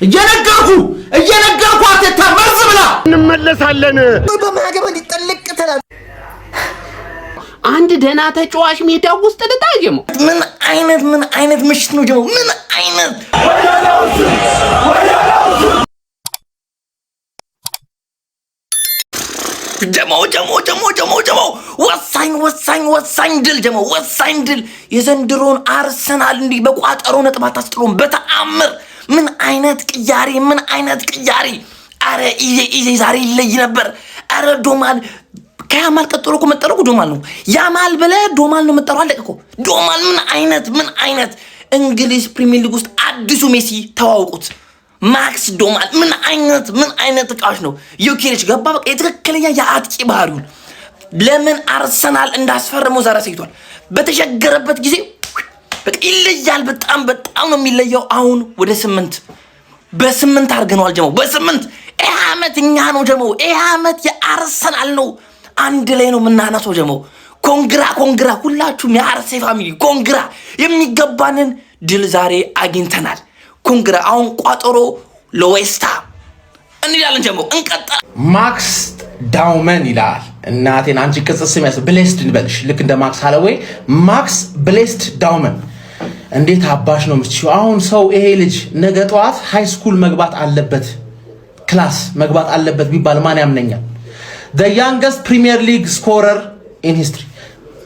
እየነገርኩ አትታ መርዝ ብላ እንመለሳለን። በማገባ ሊጠልቅ ተላ አንድ ደና ተጫዋች ሜዳ ውስጥ ልታጀሙ ምን አይነት ምሽት ነው ጀሙ? ምን አይነት ጀሞ ወሳኝ ድል ጀሞ ወሳኝ ድል የዘንድሮን አርሰናል እንዲህ በቋጠሮ ነጥብ አታስጥሉም በተአምር። ምን አይነት ቅያሪ አረ ኢዜ ዛሬ ይለይ ነበር። አረ ዶማል ከያማል ቀጥሎ እኮ መጠረቁ ዶማል ነው። ያማል ብለ ዶማል ነው መጠሩ አለቀ እኮ ዶማል። ምን አይነት እንግሊዝ ፕሪሚየር ሊግ ውስጥ አዲሱ ሜሲ ተዋውቁት ማክስ ዶማል። ምን አይነት ቃሽ ነው። ዩኬሬሽ ገባ በቃ የትክክለኛ የአጥቂ ባህሪውን ለምን አርሰናል እንዳስፈረመው ዛሬ ሳይቷል። በተሸገረበት ጊዜ በቃ ይለያል። በጣም ነው የሚለየው። አሁን ወደ 8 በ8 አድርገነዋል ጀመው በ8 ይሄ ዓመት እኛ ነው ጀመው። ይሄ ዓመት የአርሰናል ነው። አንድ ላይ ነው የምናነሳው ጀመው። ኮንግራ ሁላችሁም የአርሴ ፋሚሊ ኮንግራ። የሚገባንን ድል ዛሬ አግኝተናል። ኮንግራ። አሁን ቋጠሮ ለዌስታ እንላለን ጀመው። እንቀጥል። ማክስ ዳውመን ይላል። እናቴን አንቺ ቅጽ ስም ያስ ብሌስድ እንበልሽ ልክ እንደ ማክስ ሃለዌይ ማክስ ብሌስድ ዳውመን። እንዴት አባሽ ነው የምትችይው? አሁን ሰው ይሄ ልጅ ነገ ጠዋት ሃይ ስኩል መግባት አለበት ክላስ መግባት አለበት ቢባል ማን ያምነኛል? the youngest premier league scorer in history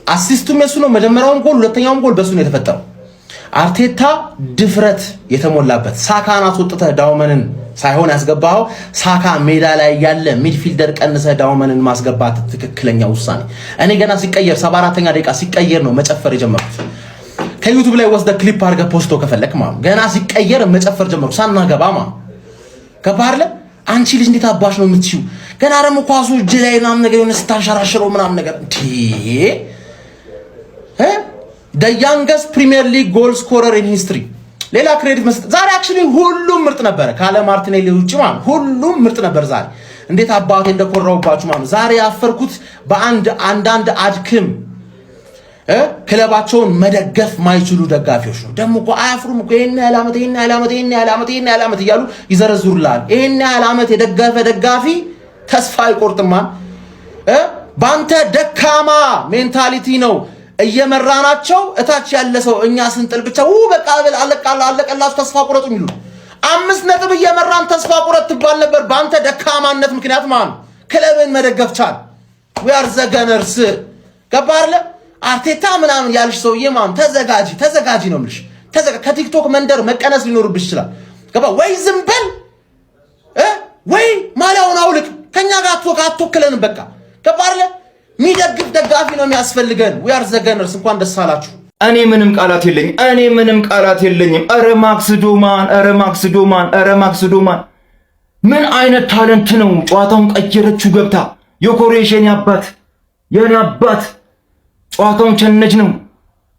አሲስቱም የሱ ነው። መጀመሪያውም ጎል ሁለተኛውም ጎል በሱ ነው የተፈጠረው። አርቴታ ድፍረት የተሞላበት ሳካን አስወጥተህ ዳውመንን ሳይሆን ያስገባው ሳካ ሜዳ ላይ ያለ ሚድፊልደር ቀንሰህ ዳውመንን ማስገባት ትክክለኛ ውሳኔ። እኔ ገና ሲቀየር 74ኛ ደቂቃ ሲቀየር ነው መጨፈር የጀመርኩት። ከዩቲዩብ ላይ ወስደ ክሊፕ አድርገህ ፖስቶ ከፈለክ ማለት ገና ሲቀየር መጨፈር ጀመርኩ ሳናገባ ማለት ገባርለ። አንቺ ልጅ እንዴት አባሽ ነው የምትይው? ገና ደግሞ ኳሱ እጅ ላይ ምናምን ነገር የሆነ ስታንሸራሽረው ምናምን ነገር the youngest Premier League goal scorer in history። ሌላ ክሬዲት መስጠት ዛሬ አክቹሊ ሁሉም ምርጥ ነበር ካለ ማርቲኔሊ ውጪ ማለት ሁሉም ምርጥ ነበር ዛሬ። እንዴት አባቴ እንደኮራውባችሁ ማለት ዛሬ ያፈርኩት አንዳንድ አድክም ክለባቸውን መደገፍ ማይችሉ ደጋፊዎች ነው። ደግሞ እኮ አያፍሩም እኮ ይሄን ያህል ዓመት እያሉ ይዘረዝሩላል። ይሄን ያህል ዓመት የደገፈ ደጋፊ ተስፋ አይቆርጥማ። ባንተ ደካማ ሜንታሊቲ ነው እየመራናቸው እታች ያለ ሰው እኛ ስንጥል ብቻ በቃ አለቀላችሁ ተስፋ ቁረጡ የሚሉ 5 ነጥብ እየመራን ተስፋ ቁረጥ ትባል ነበር። ባንተ ደካማነት ምክንያት ማን ክለብን መደገፍ ቻል? we are the gunners ገባርለ አርቴታ ምናምን ያልሽ ሰውዬ ማን ተዘጋጂ ነው የምልሽ። ከቲክቶክ መንደር መቀነስ ሊኖርብሽ ይችላል። ገባ ወይ ዝም በል ወይ ማሊያውን አውልቅ። ከኛ ጋር አትወክለን በቃ ገባርለ ሚደግፍ ደጋፊ ነው የሚያስፈልገን። we are the gunners። እንኳን ደስ አላችሁ። እኔ ምንም ቃላት የለኝም። ኧረ ማክስ ዶማን ምን አይነት ታለንት ነው! ጨዋታውን ቀየረችው ገብታ። የኮሬሽ የኔ አባት ጨዋታውን ቸነጅ ነው።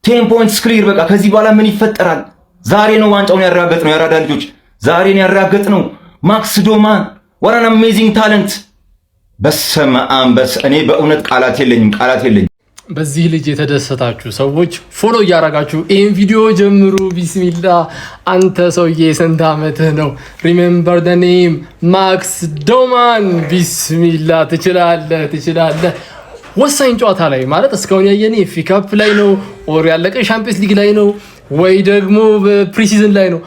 10 points clear። በቃ ከዚህ በኋላ ምን ይፈጠራል? ዛሬ ነው ዋንጫውን ያረጋገጥ ነው። ያራዳ ልጆች ዛሬ ነው ያረጋገጥ ነው። ማክስ ዶማን what an amazing talent። በስመ አብ እኔ በእውነት ቃላት የለኝም። በዚህ ልጅ የተደሰታችሁ ሰዎች ፎሎ እያረጋችሁ ይሄን ቪዲዮ ጀምሩ። ቢስሚላ አንተ ሰውዬ ስንት ዓመትህ ነው? ሪሜምበር ዘ ኔም ማክስ ዶማን። ቢስሚላ ትችላለህ። ወሳኝ ጨዋታ ላይ ማለት እስካሁን ያየን ኤፍ ኤ ካፕ ላይ ነው ኦር ያለቀ ሻምፒየንስ ሊግ ላይ ነው ወይ ደግሞ በፕሪሲዝን ላይ ነው።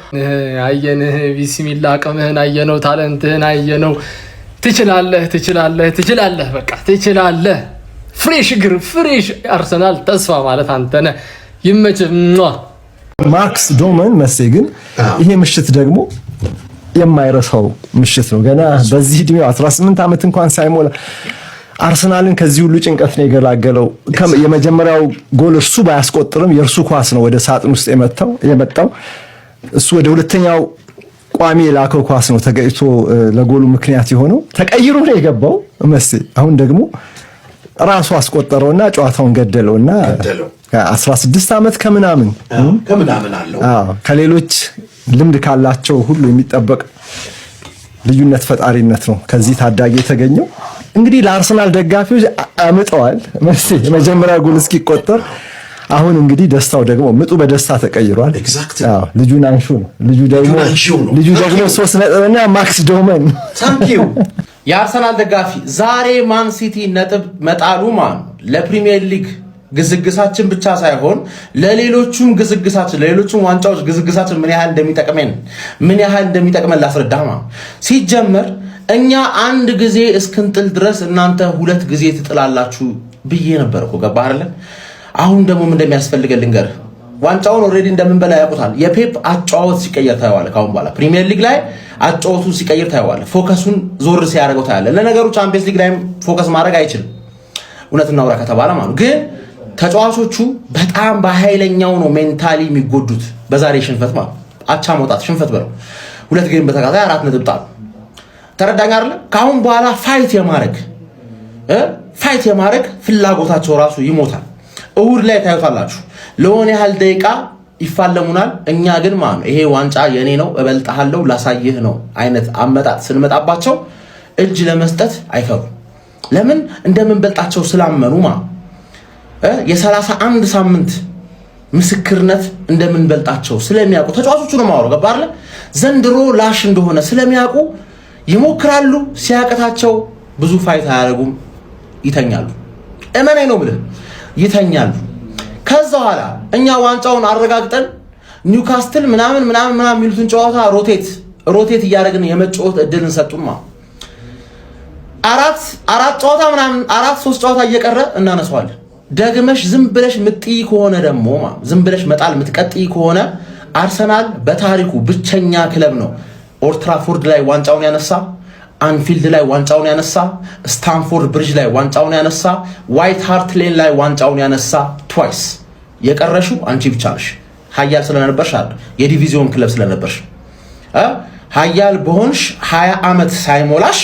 አየንህ። ቢስሚላ አቅምህን አየነው፣ ታለንትህን አየነው። ትችላለህ። በቃ ትችላለህ። ፍሬሽ አርሰናል ተስፋ ማለት አንተ ነህ። ይመችህ። ማክስ ዶማን መሴ ግን ይሄ ምሽት ደግሞ የማይረሳው ምሽት ነው። ገና በዚህ እድሜው 18 ዓመት እንኳን ሳይሞላ አርሰናልን ከዚህ ሁሉ ጭንቀት ነው የገላገለው። የመጀመሪያው ጎል እርሱ ባያስቆጥርም የእርሱ ኳስ ነው ወደ ሳጥን ውስጥ የመጣው። እሱ ወደ ሁለተኛው ቋሚ የላከው ኳስ ነው ተገይቶ ለጎሉ ምክንያት የሆነው። ተቀይሮ ነው የገባው መሴ። አሁን ደግሞ ራሱ አስቆጠረውና ጨዋታውን ገደለውና 16 ዓመት ከምናምን አለው። ከሌሎች ልምድ ካላቸው ሁሉ የሚጠበቅ ልዩነት ፈጣሪነት ነው ከዚህ ታዳጊ የተገኘው። እንግዲህ ለአርሰናል ደጋፊዎች አምጠዋል መሴ። የመጀመሪያ ጎል እስኪቆጠር አሁን እንግዲህ ደስታው ደግሞ ምጡ በደስታ ተቀይሯል። አዎ ልጁን አንሹ ነው። ልጁ ደግሞ 3 ነጥብና ማክስ ዶመን ታንኪዩ። የአርሰናል ደጋፊ ዛሬ ማን ሲቲ ነጥብ መጣሉ ማን ለፕሪሚየር ሊግ ግዝግሳችን ብቻ ሳይሆን ለሌሎቹም ግዝግሳችን ለሌሎቹም ዋንጫዎች ግዝግሳችን ምን ያህል እንደሚጠቅመን ላስረዳማ። ሲጀመር እኛ አንድ ጊዜ እስክንጥል ድረስ እናንተ 2 ጊዜ ትጥላላችሁ ብዬ ነበር እኮ ገባህ አይደል? አሁን ደግሞ ምን እንደሚያስፈልገን ልንገርህ። ዋንጫውን ኦልሬዲ እንደምንበላ ያውቁታል። የፔፕ አጫወት ሲቀየር ታየዋለህ። ካሁን በኋላ ፕሪሚየር ሊግ ላይ አጫወቱ ሲቀየር ታየዋለህ። ፎከሱን ዞር ሲያደርገው ታያለህ። ለነገሩ ቻምፒየንስ ሊግ ላይም ፎከስ ማድረግ አይችልም እውነት እናውራ ከተባለ ማለት ግን ተጫዋቾቹ በጣም በኃይለኛው ነው ሜንታሊ የሚጎዱት በዛሬ ሽንፈት ማለት አቻ መውጣት ሽንፈት በለው 2 ጌም በተከታታይ 4 ነጥብ ጣሉ። ተረዳኝ አይደል? ካሁን በኋላ ፋይት የማድረግ ፍላጎታቸው ራሱ ይሞታል። እሁድ ላይ ታዩታላችሁ። ለሆነ ያህል ደቂቃ ይፋለሙናል። እኛ ግን ማለት ይሄ ዋንጫ የኔ ነው እበልጣለሁ ላሳይህ ነው አይነት አመጣጥ ስንመጣባቸው እጅ ለመስጠት አይፈሩ። ለምን እንደምንበልጣቸው ስላመኑ ማለት የ31 ሳምንት ምስክርነት እንደምንበልጣቸው ስለሚያውቁ ተጫዋቾቹ ነው ማወራው ገባ አይደል? ዘንድሮ ላሽ እንደሆነ ስለሚያውቁ ይሞክራሉ። ሲያቀታቸው ብዙ ፋይት አያደርጉም፣ ይተኛሉ። እመናኝ ነው ብለህ ይተኛሉ። ከዛ በኋላ እኛ ዋንጫውን አረጋግጠን ኒውካስትል ምናምን የሚሉትን ጨዋታ ሮቴት እያደረግን የመጫወት እድልን ሰጡን ማለት አራት ጨዋታ ምናምን 3 ጨዋታ እየቀረ እናነሳዋለን። ደግመሽ ዝም ብለሽ ምጥይ ከሆነ ደግሞ ዝም ብለሽ መጣል ምትቀጥይ ከሆነ አርሰናል በታሪኩ ብቸኛ ክለብ ነው ኦልድ ትራፎርድ ላይ ዋንጫውን ያነሳ፣ አንፊልድ ላይ ዋንጫውን ያነሳ፣ ስታንፎርድ ብሪጅ ላይ ዋንጫውን ያነሳ፣ ዋይት ሃርት ሌን ላይ ዋንጫውን ያነሳ ትዋይስ። የቀረሽው አንቺ ብቻ ነሽ። ሀያል ስለነበርሽ አይደል? የዲቪዚዮን ክለብ ስለነበርሽ ሀያል በሆንሽ 20 ዓመት ሳይሞላሽ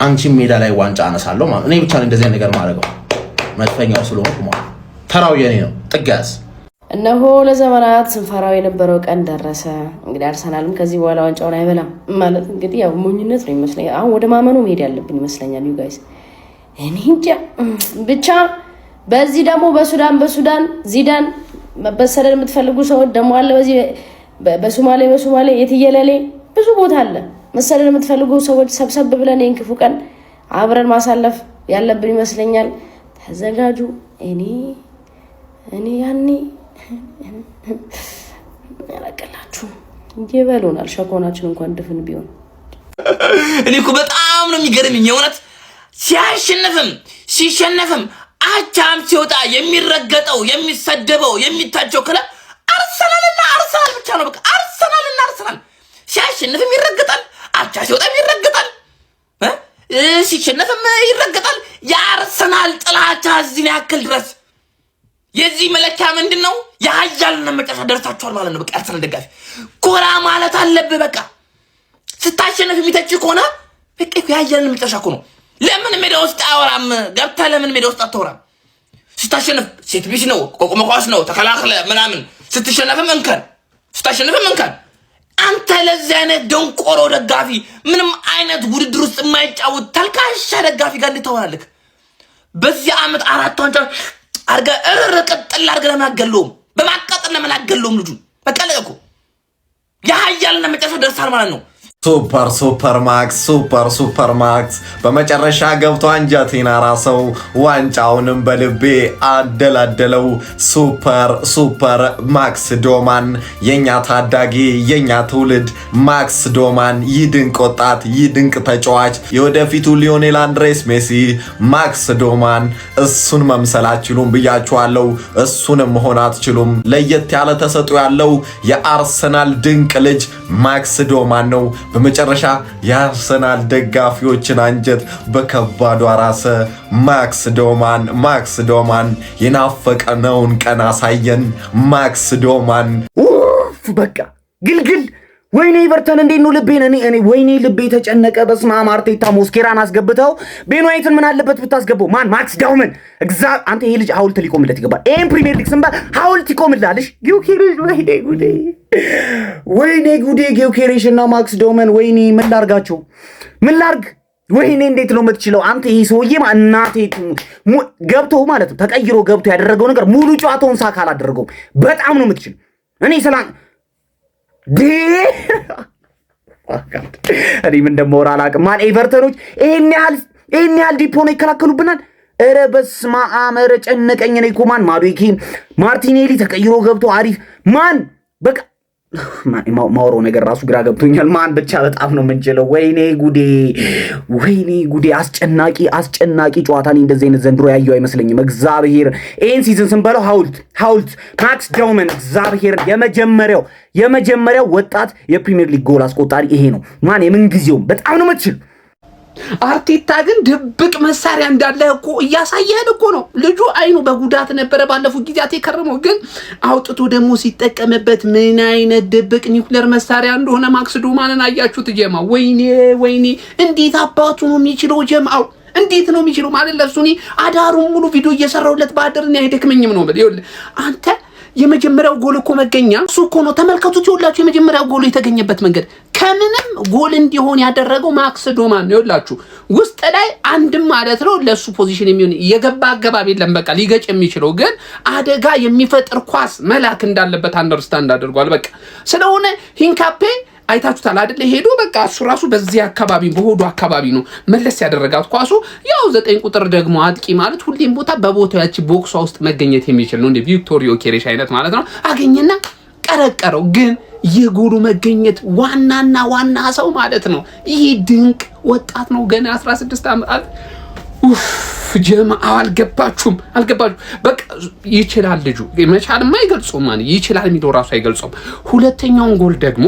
አንቺ ሜዳ ላይ ዋንጫ አነሳለሁ ማለት እኔ ብቻ ነኝ እንደዚህ ነገር ማድረገው መጥፈኛው ስለሆንኩ ማለት ተራው የኔ ነው። ጥጋስ እነሆ ለዘመናት ስንፈራው የነበረው ቀን ደረሰ። እንግዲህ አርሰናልም ከዚህ በኋላ ዋንጫውን አይበላም ማለት እንግዲህ ያው ሞኝነት ነው ይመስለኛል። አሁን ወደ ማመኑ መሄድ ያለብን ይመስለኛል። ዩ ጋይስ እኔ እንጃ ብቻ በዚህ ደግሞ በሱዳን ዚዳን መበሰደድ የምትፈልጉ ሰዎች ደግሞ አለ። በዚህ በሶማሌ የትየለሌ ብዙ ቦታ አለ። መሰደድ የምትፈልጉ ሰዎች ሰብሰብ ብለን ይህን ክፉ ቀን አብረን ማሳለፍ ያለብን ይመስለኛል። ተዘጋጁ። እኔ ያኔ ያላቀላችሁ ይበሉናል። ሸኮናችን እንኳን ድፍን ቢሆን እኔ እኮ በጣም ነው የሚገርምኝ የእውነት ሲያሸንፍም ሲሸነፍም አቻም ሲወጣ የሚረገጠው የሚሰደበው የሚታቸው ክለብ አርሰናልና አርሰናል ብቻ ነው። በቃ አርሰናልና አርሰናል ሲያሸንፍም ይረገጣል፣ አቻ ሲወጣም ይረገጣል፣ ሲሸነፍም ይረገጣል። የአርሰናል ጥላቻ እዚህ ያክል ድረስ የዚህ መለኪያ ምንድነው? የሀያልና መጨረሻ ደርሳችኋል ማለት ነው። በቃ አርሰናል ደጋፊ ኮራ ማለት አለብህ። በቃ ስታሸንፍ የሚተች ከሆነ በቃ የሀያልና መጨረሻ እኮ ነው። ለምን ሜዳ ውስጥ አወራም? ገብተህ ለምን ሜዳ ውስጥ አትወራም? ስታሸንፍ ሴት ቢስ ነው፣ ቆቆመ ኳስ ነው፣ ተከላክለ ምናምን፣ ስትሸነፍም እንከን፣ ስታሸንፍም እንከን። አንተ ለዚህ አይነት ደንቆሮ ደጋፊ ምንም አይነት ውድድር ውስጥ የማይጫወት ተልካሻ ደጋፊ ጋር እንድታወራለህ? በዚህ ዓመት 4 ዋንጫ አርጋ ቀጥል አርጋ ለምን አገለውም? በማቃጠል ለምን አገለውም? ልጁ በቃ ለእኮ የሀያልና መጨረሻ ደርሳል ማለት ነው። ሱፐር ማክስ በመጨረሻ ገብቶ አንጀቴን አራሰው፣ ዋንጫውንም በልቤ አደላደለው። ሱፐር ማክስ ዶማን የኛ ታዳጊ የኛ ትውልድ ማክስ ዶማን፣ ይህ ድንቅ ወጣት ይህ ድንቅ ተጫዋች የወደፊቱ ሊዮኔል አንድሬስ ሜሲ ማክስ ዶማን። እሱን መምሰል አትችሉም ብያችኋለሁ። እሱንም መሆን አትችሉም። ለየት ያለ ተሰጥኦ ያለው የአርሰናል ድንቅ ልጅ ማክስ ዶማን ነው። በመጨረሻ የአርሰናል ደጋፊዎችን አንጀት በከባዱ አራሰ። ማክስ ዶማን የናፈቀነውን ቀን አሳየን። ማክስ ዶማን በቃ ግልግል። ወይኔ ኤቨርተን እንዴት ነው ልቤን እኔ ወይኔ ልቤ ተጨነቀ። በስመ አብ አርቴታ ሞስኬራን አስገብተው ቤን ዋይትን ምን አለበት ብታስገባው? ማን ማክስ ዳውመን አንተ ይሄ ልጅ ሐውልት ሊቆምለት ይገባል። ይሄን ፕሪሚየር ሊግ ስንባ ሐውልት ይቆምላልሽ። ጊዮኬሬሽ ወይኔ ጉዴ ጊዮኬሬሽ እና ማክስ ዳውመን ወይኔ ምን ላርጋቸው? ወይኔ እንዴት ነው የምትችለው አንተ? ይሄ ሰውዬ እናቴ ገብቶ ማለት ነው ተቀይሮ ገብቶ ያደረገው ነገር ሙሉ ጨዋታውን ሳካ አላደረገውም። በጣም ነው የምትችል። እኔ ሰላም እኔ ምን እንደማወራ አላውቅም። ማን ኤቨርተኖች ይሄን ያህል ዲፖ ነው ይከላከሉብናል? ኧረ በስመ አብ ኧረ ጨነቀኝ። እኔ እኮ ማን ማዱኬ ማርቲኔሊ ተቀይሮ ገብቶ አሪፍ ማን በቃ ማውራው ነገር ራሱ ግራ ገብቶኛል። ማን ብቻ በጣም ነው የምንችለው። ወይኔ ጉዴ አስጨናቂ ጨዋታ። እኔ እንደዚህ አይነት ዘንድሮ ያየው አይመስለኝም። እግዚአብሔር ይሄን ሲዝን ስንበለው ሐውልት ማክስ ዳውመን እግዚአብሔር የመጀመሪያው ወጣት የፕሪሚየር ሊግ ጎል አስቆጣሪ ይሄ ነው። ማን የምንጊዜውም በጣም ነው የምትችል። አርቴታ ግን ድብቅ መሳሪያ እንዳለ እኮ እያሳየህን እኮ ነው። ልጁ አይኑ በጉዳት ነበረ ባለፉት ጊዜያት የከረመው፣ ግን አውጥቶ ደግሞ ሲጠቀምበት ምን አይነት ድብቅ ኒውክሌር መሳሪያ እንደሆነ ማክስ ዶማንን አያችሁት ጀማ? ወይኔ እንዴት አባቱ ነው የሚችለው ጀማው? እንዴት ነው የሚችለው ማለት ለሱ እኔ አዳሩን ሙሉ ቪዲዮ እየሰራሁለት ባደርና አይደክመኝም ነው ማለት ይኸውልህ አንተ የመጀመሪያው ጎል እኮ መገኛ እሱ እኮ ነው። ተመልከቱት ይኸውላችሁ የመጀመሪያው ጎል የተገኘበት መንገድ ከምንም ጎል እንዲሆን ያደረገው ማክስ ዶማን ነው። ይኸውላችሁ ውስጥ ላይ አንድም ማለት ነው ለሱ ፖዚሽን የሚሆን የገባ አገባብ የለም። በቃ ሊገጭ የሚችለው ግን አደጋ የሚፈጥር ኳስ መላክ እንዳለበት አንደርስታንድ አድርጓል። በቃ ስለሆነ ሂንካፔ አይታችሁታል አይደል? ሄዶ በቃ እሱ ራሱ በዚህ አካባቢ በሆዱ አካባቢ ነው መለስ ያደረጋት ኳሱ። ያው 9 ቁጥር ደግሞ አጥቂ ማለት ሁሌም ቦታ በቦታው ያቺ ቦክሷ ውስጥ መገኘት የሚችል ነው እንደ ቪክቶሪዮ ኬሬሽ አይነት ማለት ነው። አገኘና ቀረቀረው። ግን የጎሉ መገኘት ዋና ሰው ማለት ነው ይሄ ድንቅ ወጣት ነው ገና 16 ዓመት። ጀማዓ አልገባችሁም? በቃ ይችላል ልጁ። መቻልማ አይገልጾም ማለት ይችላል የሚለው ራሱ አይገልጾም። ሁለተኛውን ጎል ደግሞ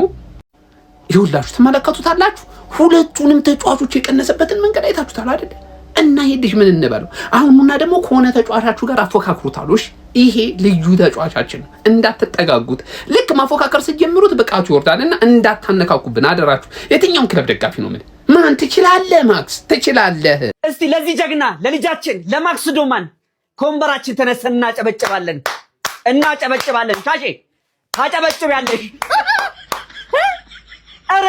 ይኸውላችሁ ተመለከቱታላችሁ። ሁለቱንም ተጫዋቾች የቀነሰበትን መንገድ አይታችሁታል አይደል? እና ይሄ ልጅ ምን እንበለው አሁንና ደግሞ ከሆነ ተጫዋቻችሁ ጋር አፎካክሩታሎሽ። ይሄ ልዩ ተጫዋቻችን እንዳትጠጋጉት። ልክ ማፎካከር ሲጀምሩት ብቃቱ ይወርዳልና እንዳታነካኩብን አደራችሁ። የትኛውም ክለብ ደጋፊ ነው ምን ማን ትችላለህ፣ ማክስ ትችላለህ። እስቲ ለዚህ ጀግና ለልጃችን ለማክስ ዶማን ከወንበራችን ተነስተን እናጨበጭባለን። ሻሼ ታጨበጭባለሽ። ኧረ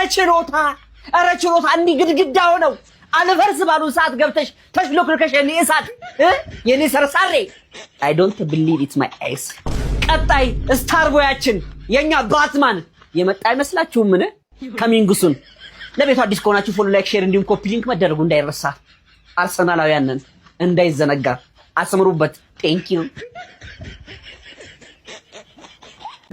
ችሎታ እንዲህ ግድግዳ ሆነው አልፈርስ ባሉ ሰዓት ገብተሽ ተሽሎክልከሽ የኔ እሳት የኔ ሰርሳሬ I don't believe it's my eyes። ቀጣይ ስታርቦያችን የኛ ባትማን የመጣ አይመስላችሁም? ምን ከሚንጉሱን ለቤቱ አዲስ ከሆናችሁ ፎሎ፣ ላይክ፣ ሼር እንዲሁም ኮፒ ሊንክ መደረጉ እንዳይረሳ። አርሰናላውያንን እንዳይዘነጋ አስምሩበት። ቴንክ ዩ።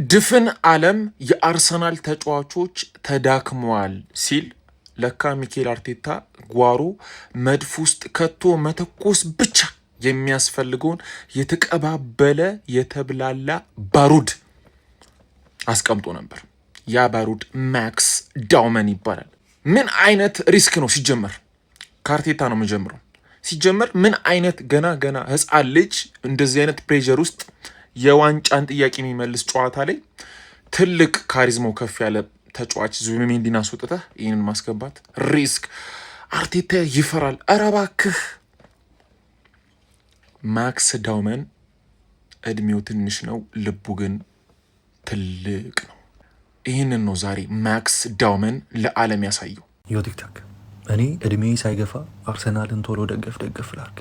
ድፍን ዓለም የአርሰናል ተጫዋቾች ተዳክመዋል ሲል ለካ ሚኬል አርቴታ ጓሮ መድፍ ውስጥ ከቶ መተኮስ ብቻ የሚያስፈልገውን የተቀባበለ የተብላላ ባሩድ አስቀምጦ ነበር። ያ ባሩድ ማክስ ዳውመን ይባላል። ምን አይነት ሪስክ ነው ሲጀመር? ከአርቴታ ነው የምጀምረው። ሲጀመር ምን አይነት ገና ህፃን ልጅ እንደዚህ አይነት ፕሬዠር ውስጥ የዋንጫን ጥያቄ የሚመልስ ጨዋታ ላይ ትልቅ ካሪዝማው ከፍ ያለ ተጫዋች ዙቢሜንዲን አስወጥተህ ይህንን ማስገባት ሪስክ። አርቴታ ይፈራል። ኧረ እባክህ ማክስ ዳውመን እድሜው ትንሽ ነው፣ ልቡ ግን ትልቅ ነው። ይህንን ነው ዛሬ ማክስ ዳውመን ለዓለም ያሳየው። ዮ ቲክታክ እኔ እድሜ ሳይገፋ አርሰናልን ቶሎ ደገፍ ላርግ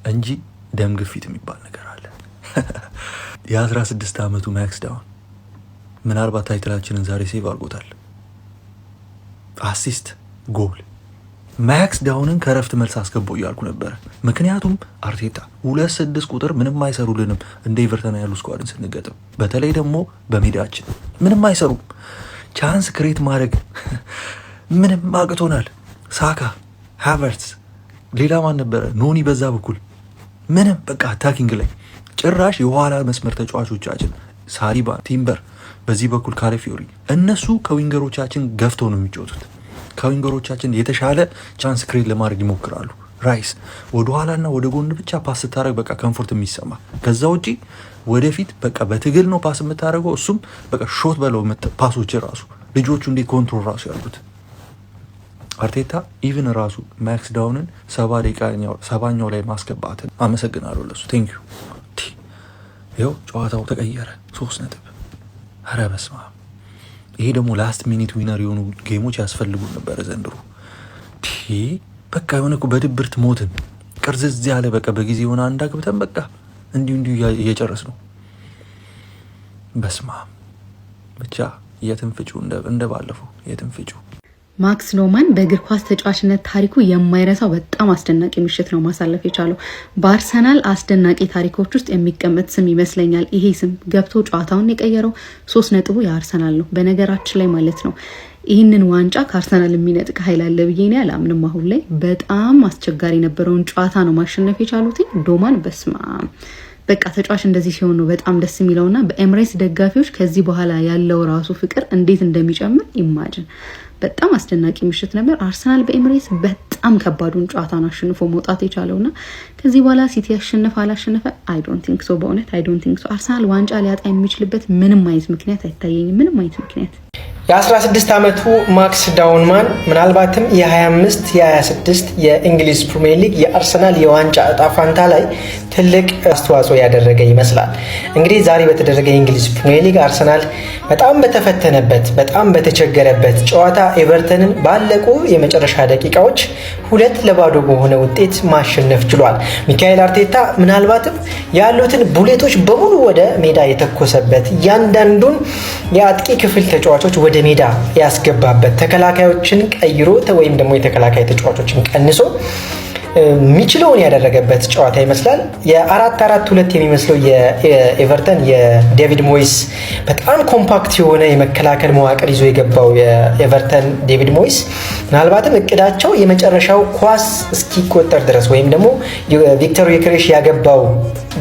እንጂ ደም ግፊት የሚባል ነገር አለ። የ16 ዓመቱ ማክስ ዳውን ምናልባት ታይትላችንን ዛሬ ሴቭ አድርጎታል። አሲስት፣ ጎል። ማክስ ዳውንን ከረፍት መልስ አስገባው እያልኩ ነበረ። ምክንያቱም አርቴታ 2-6 ቁጥር ምንም አይሰሩልንም እንደ ኤቨርተን ያሉ ስኳድን ስንገጥም፣ በተለይ ደግሞ በሜዳችን ምንም አይሰሩም። ቻንስ ክሬት ማድረግ ምንም አቅቶናል። ሳካ፣ ሃቨርትስ፣ ሌላ ማን ነበረ? ኖኒ በዛ በኩል ምንም በቃ አታኪንግ ላይ ጭራሽ የኋላ መስመር ተጫዋቾቻችን ሳሊባ፣ ቲምበር፣ በዚህ በኩል ካለፊዮሪ እነሱ ከዊንገሮቻችን ገፍተው ነው የሚጫወቱት። ከዊንገሮቻችን የተሻለ ቻንስ ክሬት ለማድረግ ይሞክራሉ። ራይስ ወደ ኋላና ወደ ጎን ብቻ ፓስ ስታደርግ በቃ ኮምፎርት የሚሰማ ከዛ ውጪ ወደፊት በቃ በትግል ነው ፓስ የምታደርገው። እሱም በቃ ሾት በለው ፓሶች ራሱ ልጆቹ እንዴ ኮንትሮል ራሱ ያሉት አርቴታ ኢቭን ራሱ ማክስ ዳውንን 70ኛው ላይ ማስገባትን አመሰግናለሁ ለሱ ቴንክ ዩ። ይኸው ጨዋታው ተቀየረ 3 ነጥብ። ኧረ በስመ አብ። ይሄ ደግሞ ላስት ሚኒት ዊነር የሆኑ ጌሞች ያስፈልጉ ነበረ ዘንድሮ። በቃ የሆነ እኮ በድብርት ሞትን ቅርዝዝ ያለ በቃ በጊዜ የሆነ አንድ አግብተን በቃ እንዲሁ እየጨረስ ነው። በስማ ብቻ የትንፍጩ እንደ ባለፈው የትንፍጩ። ማክስ ዶማን በእግር ኳስ ተጫዋችነት ታሪኩ የማይረሳው በጣም አስደናቂ ምሽት ነው ማሳለፍ የቻለው። በአርሰናል አስደናቂ ታሪኮች ውስጥ የሚቀመጥ ስም ይመስለኛል። ይሄ ስም ገብቶ ጨዋታውን የቀየረው 3 ነጥቡ የአርሰናል ነው። በነገራችን ላይ ማለት ነው ይህንን ዋንጫ ከአርሰናል የሚነጥቅ ኃይል አለ ብዬ እኔ አላምንም። አሁን ላይ በጣም አስቸጋሪ የነበረውን ጨዋታ ነው ማሸነፍ የቻሉት ዶማን። በስማ በቃ ተጫዋች እንደዚህ ሲሆን ነው በጣም ደስ የሚለውና በኤምሬትስ ደጋፊዎች ከዚህ በኋላ ያለው ራሱ ፍቅር እንዴት እንደሚጨምር ኢማጅን። በጣም አስደናቂ ምሽት ነበር። አርሰናል በኤምሬትስ በጣም ከባዱን ጨዋታን አሸንፎ መውጣት የቻለውና ከዚህ በኋላ ሲቲ ያሸነፈ አላሸነፈ አይ ዶንት ቲንክ ሶ፣ በእውነት አይ ዶንት ቲንክ ሶ። አርሰናል ዋንጫ ሊያጣ የሚችልበት ምንም አይነት ምክንያት አይታየኝም፣ ምንም አይነት ምክንያት። የ16 ዓመቱ ማክስ ዳውንማን ምናልባትም የ25 የ26 የእንግሊዝ ፕሪሚየር ሊግ የአርሰናል የዋንጫ እጣ ፋንታ ላይ ትልቅ አስተዋጽኦ ያደረገ ይመስላል። እንግዲህ ዛሬ በተደረገ የእንግሊዝ ፕሪሚየር ሊግ አርሰናል በጣም በተፈተነበት በጣም በተቸገረበት ጨዋታ ኤቨርተንን ባለቁ የመጨረሻ ደቂቃዎች 2-0 በሆነ ውጤት ማሸነፍ ችሏል። ሚካኤል አርቴታ ምናልባትም ያሉትን ቡሌቶች በሙሉ ወደ ሜዳ የተኮሰበት እያንዳንዱን የአጥቂ ክፍል ተጫዋቾች ወደ ሜዳ ያስገባበት ተከላካዮችን ቀይሮ ወይም ደግሞ የተከላካይ ተጫዋቾችን ቀንሶ የሚችለውን ያደረገበት ጨዋታ ይመስላል። የ4-4-2 የሚመስለው የኤቨርተን የዴቪድ ሞይስ በጣም ኮምፓክት የሆነ የመከላከል መዋቅር ይዞ የገባው የኤቨርተን ዴቪድ ሞይስ ምናልባትም እቅዳቸው የመጨረሻው ኳስ እስኪቆጠር ድረስ ወይም ደግሞ ቪክተር ዮኬሬሽ ያገባው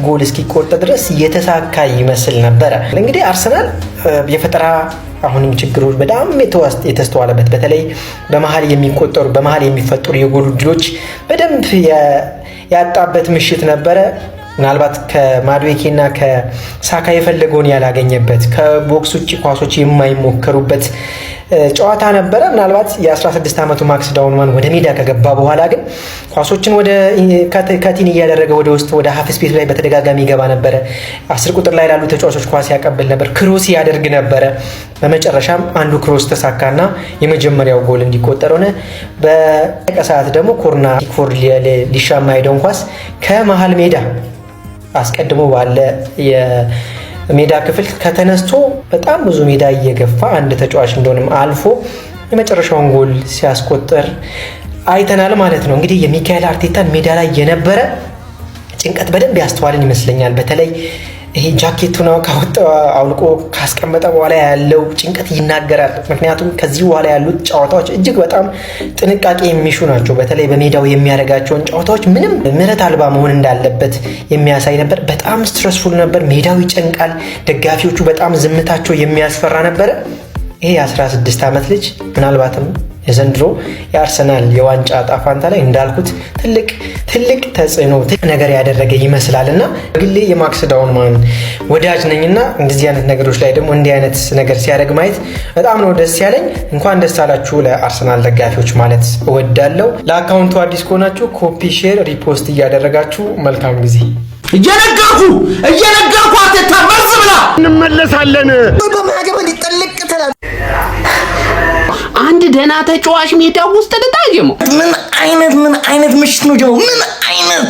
ጎል እስኪቆጠር ድረስ የተሳካ ይመስል ነበረ። እንግዲህ አርሰናል የፈጠራ አሁንም ችግሮች በጣም የተስተዋለበት በተለይ በመሃል የሚፈጠሩ የጎል ዕድሎች በደንብ ያጣበት ምሽት ነበረ። ምናልባት ከማድዌኬና ከሳካ የፈለገውን ያላገኘበት ከቦክስ ውጭ ኳሶች የማይሞከሩበት ጨዋታ ነበረ። ምናልባት የ16 ዓመቱ ማክስ ዳውንማን ወደ ሜዳ ከገባ በኋላ ግን ኳሶችን ወደ ከቲን እያደረገ ወደ ውስጥ ወደ ሀፍ ስፔስ ላይ በተደጋጋሚ ይገባ ነበረ። 10 ቁጥር ላይ ላሉ ተጫዋቾች ኳስ ያቀብል ነበር፣ ክሮስ ያደርግ ነበረ። በመጨረሻም አንዱ ክሮስ ተሳካና የመጀመሪያው ጎል እንዲቆጠር ሆነ። በቀሳት ደግሞ ኮርና ኪክፎርድ ሊሻማ ሄደውን ኳስ ከመሃል ሜዳ አስቀድሞ ባለ የሜዳ ክፍል ከተነስቶ በጣም ብዙ ሜዳ እየገፋ አንድ ተጫዋች እንደሆነም አልፎ የመጨረሻውን ጎል ሲያስቆጥር አይተናል ማለት ነው። እንግዲህ የሚካኤል አርቴታን ሜዳ ላይ የነበረ ጭንቀት በደንብ ያስተዋልን ይመስለኛል። በተለይ ይሄ ጃኬቱን አውልቆ ካስቀመጠ በኋላ ያለው ጭንቀት ይናገራል። ምክንያቱም ከዚህ በኋላ ያሉት ጨዋታዎች እጅግ በጣም ጥንቃቄ የሚሹ ናቸው። በተለይ በሜዳው የሚያደርጋቸውን ጨዋታዎች ምንም ምህረት አልባ መሆን እንዳለበት የሚያሳይ ነበር። በጣም ስትረስፉል ነበር። ሜዳው ይጨንቃል። ደጋፊዎቹ በጣም ዝምታቸው የሚያስፈራ ነበረ። ይሄ የ16 ዓመት ልጅ ምናልባትም የዘንድሮ የአርሰናል የዋንጫ ጣፋንታ ላይ እንዳልኩት ትልቅ ተጽዕኖ ነገር ያደረገ ይመስላልና በግሌ የማክስ ዳውንማን ወዳጅ ነኝና እንደዚህ አይነት ነገሮች ላይ ደግሞ እንዲህ አይነት ነገር ሲያደርግ ማየት በጣም ነው ደስ ያለኝ። እንኳን ደስ አላችሁ ለአርሰናል ደጋፊዎች ማለት እወዳለሁ። ለአካውንቱ አዲስ ከሆናችሁ ኮፒ፣ ሼር፣ ሪፖስት እያደረጋችሁ መልካም ጊዜ። እየነገርኩ አትታ መርዝ ብላ እንመለሳለን። በማገበ ሊጠልቅ ተላ አንድ ደህና ተጫዋች ሜዳ ውስጥ ተጣየሙ። ምን አይነት ምሽት ነው ጀሞ ምን አይነት